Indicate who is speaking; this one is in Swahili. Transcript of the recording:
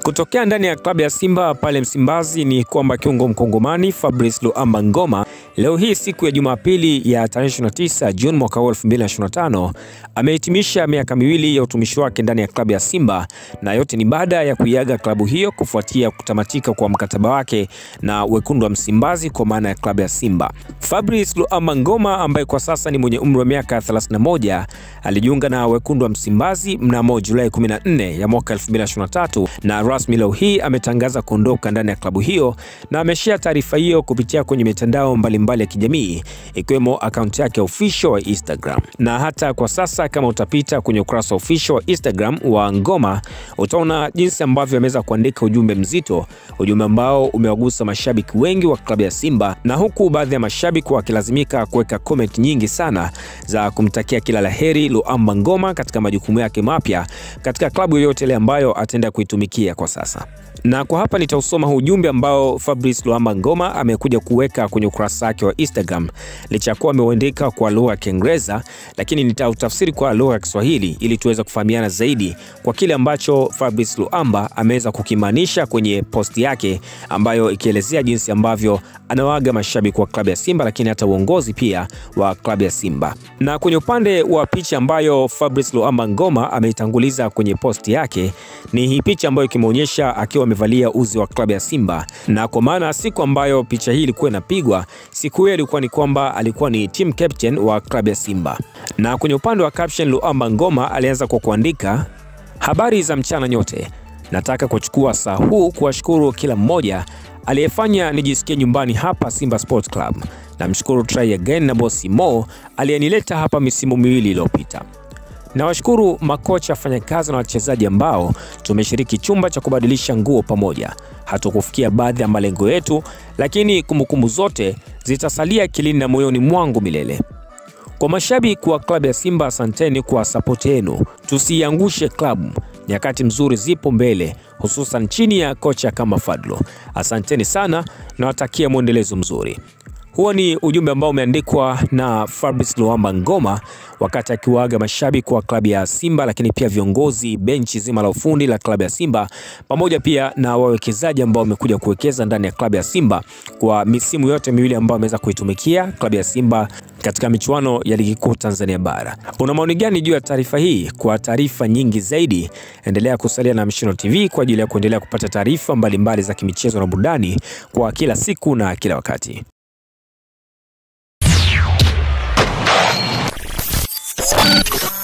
Speaker 1: Kutokea ndani ya klabu ya Simba pale Msimbazi ni kwamba kiungo mkongomani Fabrice Luamba Ngoma leo hii siku ya Jumapili ya tarehe 29 Juni mwaka 2025 amehitimisha miaka miwili ya utumishi wake ndani ya klabu ya Simba, na yote ni baada ya kuiaga klabu hiyo kufuatia kutamatika kwa mkataba wake na wekundu wa Msimbazi kwa maana ya klabu ya Simba. Fabrice Luamba Ngoma ambaye kwa sasa ni mwenye umri wa miaka 31 alijiunga na wekundu wa Msimbazi mnamo Julai 14 ya mwaka 2023 na rasmi leo hii ametangaza kuondoka ndani ya klabu hiyo, na ameshare taarifa hiyo kupitia kwenye mitandao mbalimbali ya kijamii ikiwemo akaunti yake official wa Instagram. Na hata kwa sasa kama utapita kwenye ukurasa official wa Instagram wa Ngoma utaona jinsi ambavyo ameweza kuandika ujumbe mzito, ujumbe ambao umewagusa mashabiki wengi wa klabu ya Simba, na huku baadhi ya mashabiki wakilazimika kuweka comment nyingi sana za kumtakia kila laheri Luamba Ngoma katika majukumu yake mapya katika klabu yoyote ile ambayo ataenda kuitumikia kwa sasa. Na kwa hapa nitausoma ujumbe ambao Fabrice Luamba Ngoma amekuja kuweka kwenye ukurasa wake wa Instagram, licha kuwa ameuandika kwa lugha ya Kiingereza, lakini nitautafsiri kwa lugha ya Kiswahili ili tuweze kufahamiana zaidi kwa kile ambacho Fabrice Luamba ameweza kukimaanisha kwenye post yake ambayo ikielezea jinsi ambavyo anawaaga mashabiki wa klabu ya Simba, lakini hata uongozi pia wa klabu ya Simba. Na kwenye upande wa picha ambayo Fabrice Luamba Ngoma ameitanguliza kwenye post yake ni hii picha ambayo kimeonyesha akiwa amevalia uzi wa klabu ya Simba, na kwa maana siku ambayo picha hii ilikuwa inapigwa, siku hiyo ilikuwa ni kwamba alikuwa ni team captain wa klabu ya Simba. Na kwenye upande wa caption Luamba Ngoma alianza kwa kuandika, habari za mchana nyote, nataka kuchukua saa huu kuwashukuru kila mmoja aliyefanya nijisikie nyumbani hapa Simba Sports Club. Namshukuru Try Again na bosi Mo aliyenileta hapa misimu miwili iliyopita. Nawashukuru makocha, wafanyakazi na wachezaji ambao tumeshiriki chumba cha kubadilisha nguo pamoja. Hatukufikia baadhi ya malengo yetu, lakini kumbukumbu zote zitasalia akilini na moyoni mwangu milele. Kwa mashabiki wa klabu ya Simba, asanteni kwa support yenu. Tusiangushe klabu. Nyakati mzuri zipo mbele, hususan chini ya kocha kama Fadlu. Asanteni sana na watakia muendelezo mzuri. Huo ni ujumbe ambao umeandikwa na Fabrice Luamba Ngoma wakati akiwaaga mashabiki wa klabu ya Simba, lakini pia viongozi, benchi zima la ufundi la klabu ya Simba, pamoja pia na wawekezaji ambao wamekuja kuwekeza ndani ya klabu ya Simba kwa misimu yote miwili ambayo ameweza kuitumikia klabu ya Simba katika michuano ya ligi kuu Tanzania bara. Una maoni gani juu ya taarifa hii? Kwa taarifa nyingi zaidi endelea kusalia na Mshindo TV kwa ajili ya kuendelea kupata taarifa mbalimbali za kimichezo na burudani kwa kila siku na kila wakati.
Speaker 2: Thank you.